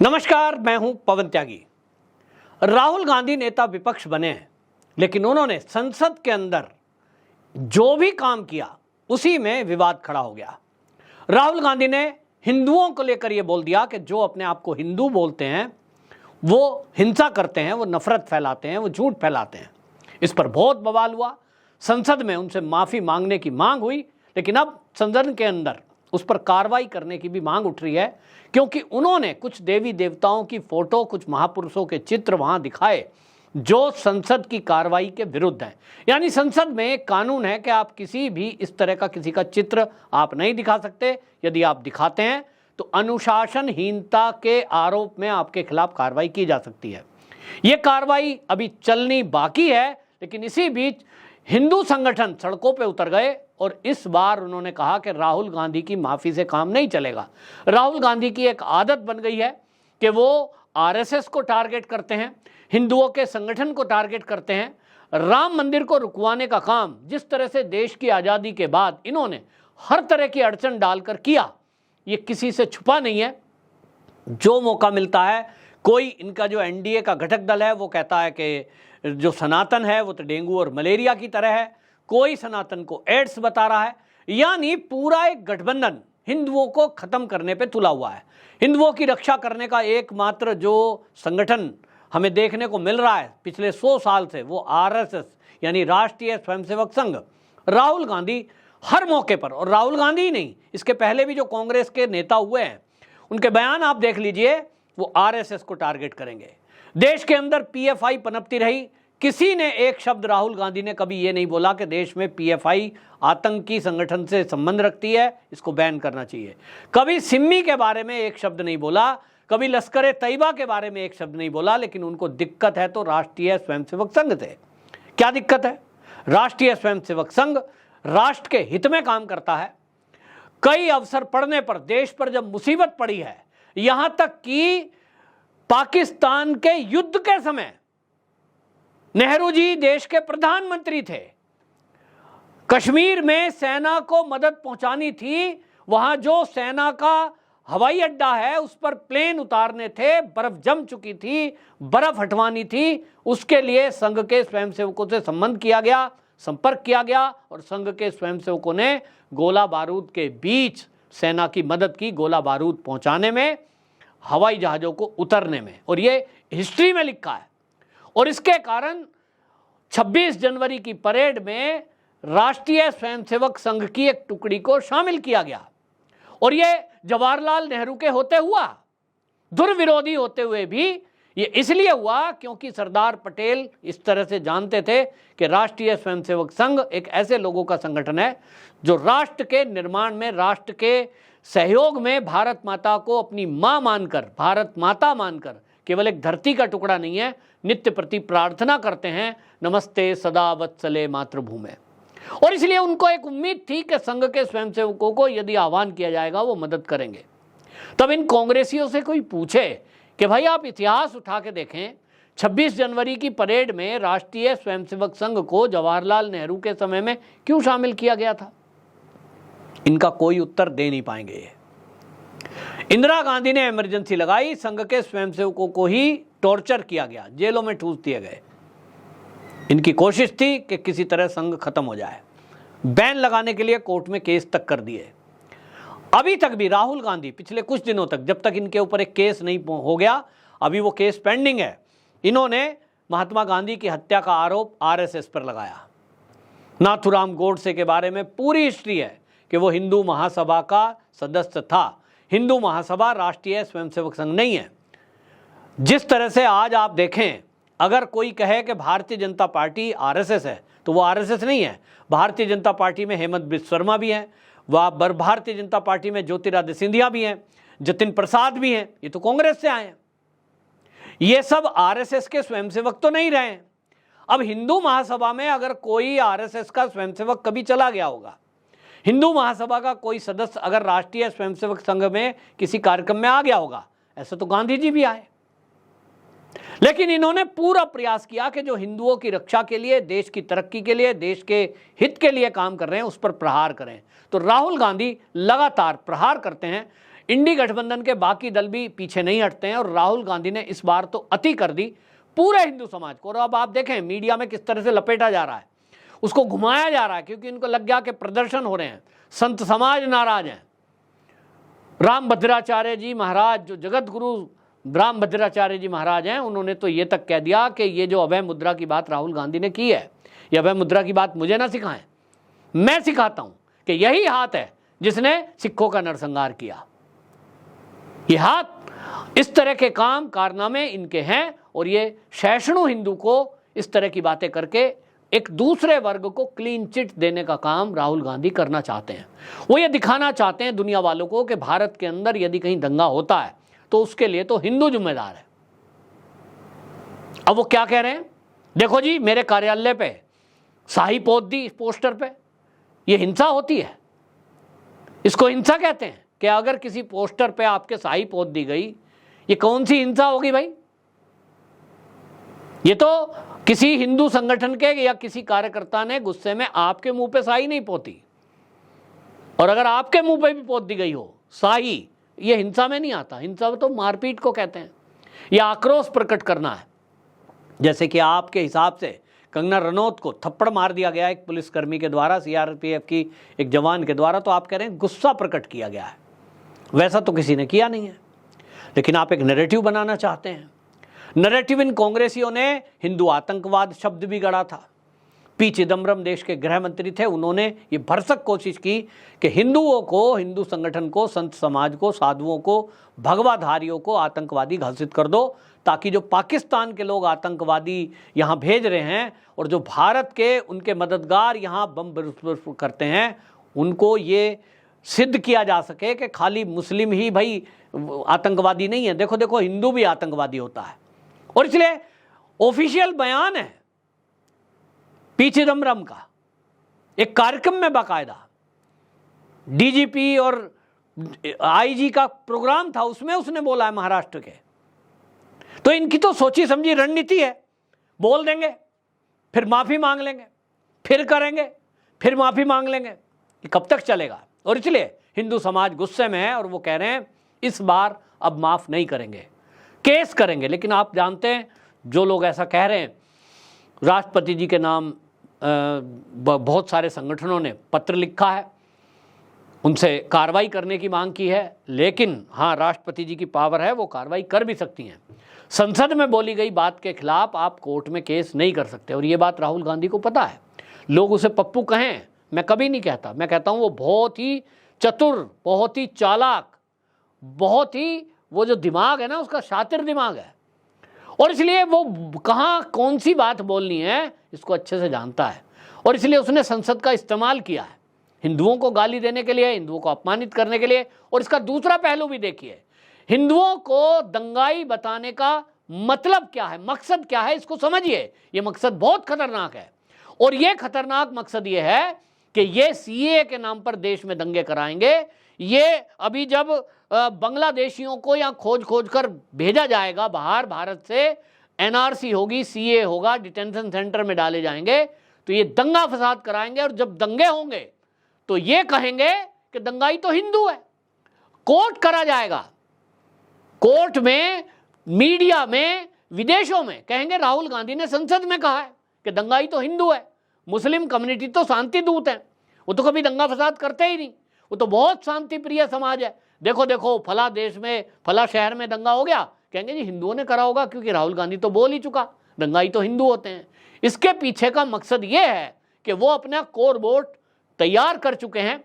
नमस्कार, मैं हूं पवन त्यागी। राहुल गांधी नेता विपक्ष बने हैं, लेकिन उन्होंने संसद के अंदर जो भी काम किया उसी में विवाद खड़ा हो गया। राहुल गांधी ने हिंदुओं को लेकर यह बोल दिया कि जो अपने आप को हिंदू बोलते हैं वो हिंसा करते हैं, वो नफरत फैलाते हैं, वो झूठ फैलाते हैं। इस पर बहुत बवाल हुआ। संसद में उनसे माफी मांगने की मांग हुई, लेकिन अब संसद के अंदर उस पर कार्रवाई करने की भी मांग उठ रही है, क्योंकि उन्होंने कुछ देवी देवताओं की फोटो, कुछ महापुरुषों के चित्र वहां दिखाए जो संसद की कार्रवाई के विरुद्ध हैं। यानी संसद में एक कानून है कि आप किसी भी इस तरह का किसी का चित्र आप नहीं दिखा सकते। यदि आप दिखाते हैं तो अनुशासनहीनता के आरोप में आपके खिलाफ कार्रवाई की जा सकती है। ये कार्रवाई अभी चलनी बाकी है, लेकिन इसी बीच हिंदू संगठन सड़कों पे उतर गए और इस बार उन्होंने कहा कि राहुल गांधी की माफी से काम नहीं चलेगा। राहुल गांधी की एक आदत बन गई है कि वो आरएसएस को टारगेट करते हैं, हिंदुओं के संगठन को टारगेट करते हैं। राम मंदिर को रुकवाने का काम जिस तरह से देश की आज़ादी के बाद इन्होंने हर तरह की अड़चन डालकर किया, ये किसी से छुपा नहीं है। जो मौका मिलता है, कोई इनका जो एनडीए का घटक दल है वो कहता है कि जो सनातन है वो तो डेंगू और मलेरिया की तरह है, कोई सनातन को एड्स बता रहा है। यानी पूरा एक गठबंधन हिंदुओं को खत्म करने पे तुला हुआ है। हिंदुओं की रक्षा करने का एकमात्र जो संगठन हमें देखने को मिल रहा है पिछले 100 साल से, वो आरएसएस यानी राष्ट्रीय स्वयंसेवक संघ। राहुल गांधी हर मौके पर, और राहुल गांधी ही नहीं, इसके पहले भी जो कांग्रेस के नेता हुए हैं उनके बयान आप देख लीजिए, वो आरएसएस को टारगेट करेंगे। देश के अंदर पीएफआई पनपती रही। किसी ने एक शब्द, राहुल गांधी ने कभी ये नहीं बोला कि देश में पीएफआई आतंकी संगठन से संबंध रखती है, इसको बैन करना चाहिए। कभी सिम्मी के बारे में एक शब्द नहीं बोला, कभी लश्कर तैयबा के बारे में एक शब्द नहीं बोला। लेकिन उनको दिक्कत है तो राष्ट्रीय स्वयंसेवक संघ से। क्या दिक्कत है? राष्ट्रीय स्वयंसेवक संघ राष्ट्र के हित में काम करता है। कई अवसर पड़ने पर, देश पर जब मुसीबत पड़ी है, यहां तक कि पाकिस्तान के युद्ध के समय नेहरू जी देश के प्रधानमंत्री थे, कश्मीर में सेना को मदद पहुंचानी थी, वहां जो सेना का हवाई अड्डा है उस पर प्लेन उतारने थे, बर्फ जम चुकी थी, बर्फ हटवानी थी, उसके लिए संघ के स्वयंसेवकों से संबंध किया गया, संपर्क किया गया, और संघ के स्वयंसेवकों ने गोला बारूद के बीच सेना की मदद की, गोला बारूद पहुंचाने में, हवाई जहाज़ों को उतरने में। और ये हिस्ट्री में लिखा है। और इसके कारण 26 जनवरी की परेड में राष्ट्रीय स्वयंसेवक संघ की एक टुकड़ी को शामिल किया गया। और ये जवाहरलाल नेहरू के होते हुआ, दुर्विरोधी होते हुए भी ये इसलिए हुआ क्योंकि सरदार पटेल इस तरह से जानते थे कि राष्ट्रीय स्वयंसेवक संघ एक ऐसे लोगों का संगठन है जो राष्ट्र के निर्माण में, राष्ट्र के सहयोग में भारत माता को अपनी मां मानकर, भारत माता मानकर, केवल एक धरती का टुकड़ा नहीं है, नित्य प्रति प्रार्थना करते हैं, नमस्ते सदा वत्सले मातृभूमे। और इसलिए उनको एक उम्मीद थी कि संघ के स्वयंसेवकों को यदि आह्वान किया जाएगा वो मदद करेंगे। तब इन कांग्रेसियों से कोई पूछे कि भाई आप इतिहास उठा के देखें, 26 जनवरी की परेड में राष्ट्रीय स्वयंसेवक संघ को जवाहरलाल नेहरू के समय में क्यों शामिल किया गया था? इनका कोई उत्तर दे नहीं पाएंगे। इंदिरा गांधी ने इमरजेंसी लगाई, संघ के स्वयंसेवकों को ही टॉर्चर किया गया, जेलों में ठूस दिए गए। इनकी कोशिश थी कि किसी तरह संघ खत्म हो जाए। बैन लगाने के लिए कोर्ट में केस तक कर दिए। अभी तक भी राहुल गांधी पिछले कुछ दिनों तक, जब तक इनके ऊपर एक केस नहीं हो गया, अभी वो केस पेंडिंग है, इन्होंने महात्मा गांधी की हत्या का आरोप आरएसएस पर लगाया। नाथूराम गोडसे के बारे में पूरी हिस्ट्री है कि वो हिंदू महासभा का सदस्य था। हिंदू महासभा राष्ट्रीय स्वयंसेवक संघ नहीं है। जिस तरह से आज आप देखें, अगर कोई कहे कि भारतीय जनता पार्टी आरएसएस है, तो वो आरएसएस नहीं है। भारतीय जनता पार्टी में हेमंत बिस्व शर्मा भी हैं, वह भारतीय जनता पार्टी में ज्योतिरादित्य सिंधिया भी हैं, जतिन प्रसाद भी हैं, ये तो कांग्रेस से आए हैं। ये सब आरएसएस के स्वयंसेवक तो नहीं रहे हैं। अब हिंदू महासभा में अगर कोई आरएसएस का स्वयंसेवक कभी चला गया होगा, हिंदू महासभा का कोई सदस्य अगर राष्ट्रीय स्वयंसेवक संघ में किसी कार्यक्रम में आ गया होगा, ऐसा तो गांधी जी भी आए। लेकिन इन्होंने पूरा प्रयास किया कि जो हिंदुओं की रक्षा के लिए, देश की तरक्की के लिए, देश के हित के लिए काम कर रहे हैं, उस पर प्रहार करें। तो राहुल गांधी लगातार प्रहार करते हैं। इंडी गठबंधन के बाकी दल भी पीछे नहीं हटते हैं और राहुल गांधी ने इस बार तो अति कर दी पूरे हिंदू समाज को। और अब आप देखें मीडिया में किस तरह से लपेटा जा रहा है, उसको घुमाया जा रहा है, क्योंकि इनको लग गया कि प्रदर्शन हो रहे हैं, संत समाज नाराज हैं। रामभद्राचार्य जी महाराज, जो जगत गुरु रामभद्राचार्य जी महाराज हैं, उन्होंने तो ये तक कह दिया कि ये जो अभय मुद्रा की बात राहुल गांधी ने की है, ये अभय मुद्रा की बात मुझे ना सिखाएं, मैं सिखाता हूं कि यही हाथ है जिसने सिखों का नरसंहार किया। ये हाथ, इस तरह के काम कारनामे इनके हैं और ये सहिष्णु हिंदू को इस तरह की बातें करके एक दूसरे वर्ग को क्लीन चिट देने का काम राहुल गांधी करना चाहते हैं। वो ये दिखाना चाहते हैं दुनिया वालों को कि भारत के अंदर यदि कहीं दंगा होता है तो उसके लिए तो हिंदू जिम्मेदार है। अब वो क्या कह रहे हैं, देखो जी मेरे कार्यालय पे शाही पोत दी पोस्टर पे, ये हिंसा होती है, इसको हिंसा कहते हैं कि अगर किसी पोस्टर पे आपके शाही पोत दी गई, ये कौन सी हिंसा होगी भाई? ये तो किसी हिंदू संगठन के या किसी कार्यकर्ता ने गुस्से में आपके मुंह पे शाही नहीं पोती, और अगर आपके मुंह पे भी पोत दी गई हो शाही, ये हिंसा में नहीं आता। हिंसा तो मारपीट को कहते हैं, या आक्रोश प्रकट करना है। जैसे कि आपके हिसाब से कंगना रनौत को थप्पड़ मार दिया गया एक पुलिसकर्मी के द्वारा, सीआरपीएफ की एक जवान के द्वारा, तो आप कह रहे हैं गुस्सा प्रकट किया गया है। वैसा तो किसी ने किया नहीं है, लेकिन आप एक नैरेटिव बनाना चाहते हैं। नैरेटिव इन कांग्रेसियों ने हिंदू आतंकवाद शब्द भी गढ़ा था। पी चिदम्बरम देश के गृह मंत्री थे, उन्होंने ये भरसक कोशिश की कि हिंदुओं को, हिंदू संगठन को, संत समाज को, साधुओं को, भगवाधारियों को आतंकवादी घोषित कर दो, ताकि जो पाकिस्तान के लोग आतंकवादी यहाँ भेज रहे हैं और जो भारत के उनके मददगार यहाँ बम बरूद करते हैं, उनको ये सिद्ध किया जा सके कि खाली मुस्लिम ही भाई आतंकवादी नहीं है, देखो देखो हिंदू भी आतंकवादी होता है। और इसलिए ऑफिशियल बयान है पी चिदम्बरम का, एक कार्यक्रम में बाकायदा डीजीपी और आईजी का प्रोग्राम था, उसमें उसने बोला है महाराष्ट्र के। तो इनकी तो सोची समझी रणनीति है, बोल देंगे फिर माफी मांग लेंगे, फिर करेंगे फिर माफी मांग लेंगे, ये कब तक चलेगा? और इसलिए हिंदू समाज गुस्से में है और वो कह रहे हैं इस बार अब माफ नहीं करेंगे, केस करेंगे। लेकिन आप जानते हैं जो लोग ऐसा कह रहे हैं, राष्ट्रपति जी के नाम बहुत सारे संगठनों ने पत्र लिखा है, उनसे कार्रवाई करने की मांग की है। लेकिन हाँ, राष्ट्रपति जी की पावर है, वो कार्रवाई कर भी सकती हैं। संसद में बोली गई बात के खिलाफ आप कोर्ट में केस नहीं कर सकते, और ये बात राहुल गांधी को पता है। लोग उसे पप्पू कहें, मैं कभी नहीं कहता, मैं कहता हूँ वो बहुत ही चतुर, बहुत ही चालाक, बहुत ही वो जो दिमाग है ना उसका शातिर दिमाग है, और इसलिए वो कहाँ कौन सी बात बोलनी है इसको अच्छे से जानता है। और इसलिए उसने संसद का इस्तेमाल किया है हिंदुओं को गाली देने के लिए, हिंदुओं को अपमानित करने के लिए। और इसका दूसरा पहलू भी देखिए, हिंदुओं को दंगाई बताने का मतलब क्या है, मकसद क्या है, इसको समझिए। ये मकसद बहुत खतरनाक है, और ये खतरनाक मकसद ये है कि ये सीएए के नाम पर देश में दंगे कराएंगे। ये अभी जब बांग्लादेशियों को यहाँ खोज खोज कर भेजा जाएगा बाहर भारत से, एनआरसी होगी, सीए होगा, डिटेंशन सेंटर में डाले जाएंगे, तो ये दंगा फसाद कराएंगे। और जब दंगे होंगे तो ये कहेंगे कि दंगाई तो हिंदू है, कोर्ट करा जाएगा, कोर्ट में, मीडिया में, विदेशों में कहेंगे राहुल गांधी ने संसद में कहा है कि दंगाई तो हिंदू है, मुस्लिम कम्युनिटी तो शांति दूत है, वो तो कभी दंगा फसाद करते ही नहीं, वो तो बहुत शांति प्रिय समाज है। देखो देखो फला देश में, फला शहर में दंगा हो गया, कहेंगे जी हिंदुओं ने करा होगा, क्योंकि राहुल गांधी तो बोल ही चुका दंगाई तो हिंदू होते हैं। इसके पीछे का मकसद ये है कि वो अपना कोर वोट तैयार कर चुके हैं।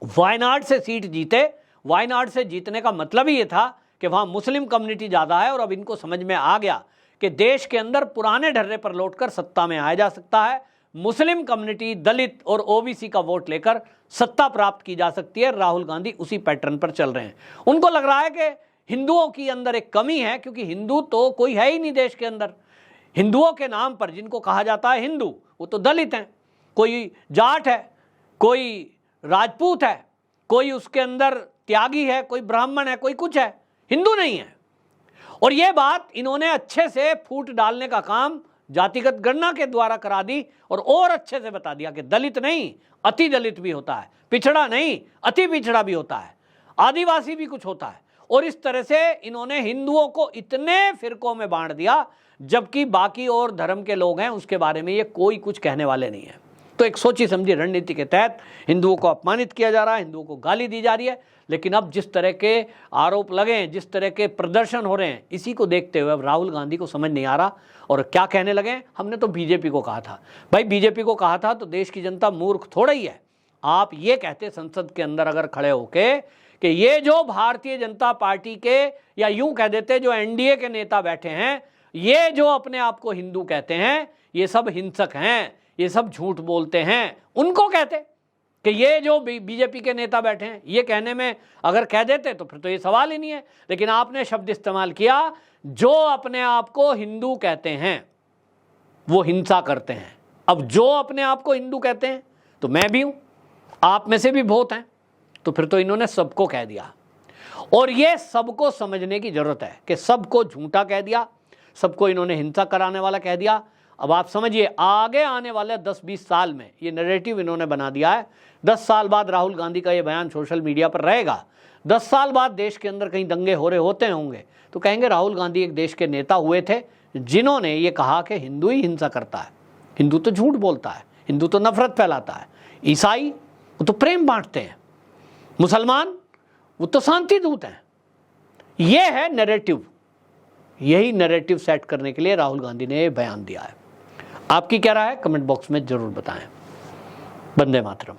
वायनाड से सीट जीते, वायनाड से जीतने का मतलब ही ये था कि वहाँ मुस्लिम कम्युनिटी ज़्यादा है, और अब इनको समझ में आ गया कि देश के अंदर पुराने ढर्रे पर लौटकर सत्ता में आया जा सकता है। मुस्लिम कम्युनिटी, दलित और ओबीसी का वोट लेकर सत्ता प्राप्त की जा सकती है। राहुल गांधी उसी पैटर्न पर चल रहे हैं। उनको लग रहा है कि हिंदुओं की अंदर एक कमी है, क्योंकि हिंदू तो कोई है ही नहीं देश के अंदर। हिंदुओं के नाम पर जिनको कहा जाता है हिंदू, वो तो दलित हैं, कोई जाट है, कोई राजपूत है, कोई उसके अंदर त्यागी है, कोई ब्राह्मण है, कोई कुछ है, हिंदू नहीं है। और ये बात इन्होंने अच्छे से फूट डालने का काम जातिगत गणना के द्वारा करा दी, और अच्छे से बता दिया कि दलित नहीं अति दलित भी होता है, पिछड़ा नहीं अति पिछड़ा भी होता है। आदिवासी भी कुछ होता है। और इस तरह से इन्होंने हिंदुओं को इतने फिरकों में बांट दिया, जबकि बाकी और धर्म के लोग हैं उसके बारे में ये कोई कुछ कहने वाले नहीं है। तो एक सोची समझी रणनीति के तहत हिंदुओं को अपमानित किया जा रहा है, हिंदुओं को गाली दी जा रही है। लेकिन अब जिस तरह के आरोप लगे हैं, जिस तरह के प्रदर्शन हो रहे हैं, इसी को देखते हुए अब राहुल गांधी को समझ नहीं आ रहा और क्या कहने लगे, हमने तो बीजेपी को कहा था। भाई बीजेपी को कहा था तो देश की जनता मूर्ख थोड़ा ही है। आप ये कहते संसद के अंदर अगर खड़े होके कि ये जो भारतीय जनता पार्टी के, या यूं कह देते जो एनडीए के नेता बैठे हैं, ये जो अपने आप को हिंदू कहते हैं, ये सब हिंसक हैं, ये सब झूठ बोलते हैं, उनको कहते कि ये जो बीजेपी के नेता बैठे हैं, ये कहने में अगर कह देते तो फिर तो ये सवाल ही नहीं है। लेकिन आपने शब्द इस्तेमाल किया, जो अपने आप को हिंदू कहते हैं वो हिंसा करते हैं। अब जो अपने आप को हिंदू कहते हैं तो मैं भी हूं, आप में से भी बहुत हैं, तो फिर तो इन्होंने सबको कह दिया। और ये सबको समझने की जरूरत है कि सबको झूठा कह दिया, सबको इन्होंने हिंसा कराने वाला कह दिया। अब आप समझिए आगे आने वाले 10-20 साल में ये नैरेटिव इन्होंने बना दिया है। 10 साल बाद राहुल गांधी का ये बयान सोशल मीडिया पर रहेगा। 10 साल बाद देश के अंदर कहीं दंगे हो रहे होते होंगे तो कहेंगे राहुल गांधी एक देश के नेता हुए थे जिन्होंने ये कहा कि हिंदू ही हिंसा करता है, हिंदू तो झूठ बोलता है, हिंदू तो नफरत फैलाता है, ईसाई वो तो प्रेम बांटते हैं, मुसलमान वो तो शांति दूत हैं। ये है नैरेटिव। यही नैरेटिव सेट करने के लिए राहुल गांधी ने बयान दिया है। आपकी क्या राय है कमेंट बॉक्स में जरूर बताएं। वंदे मातरम।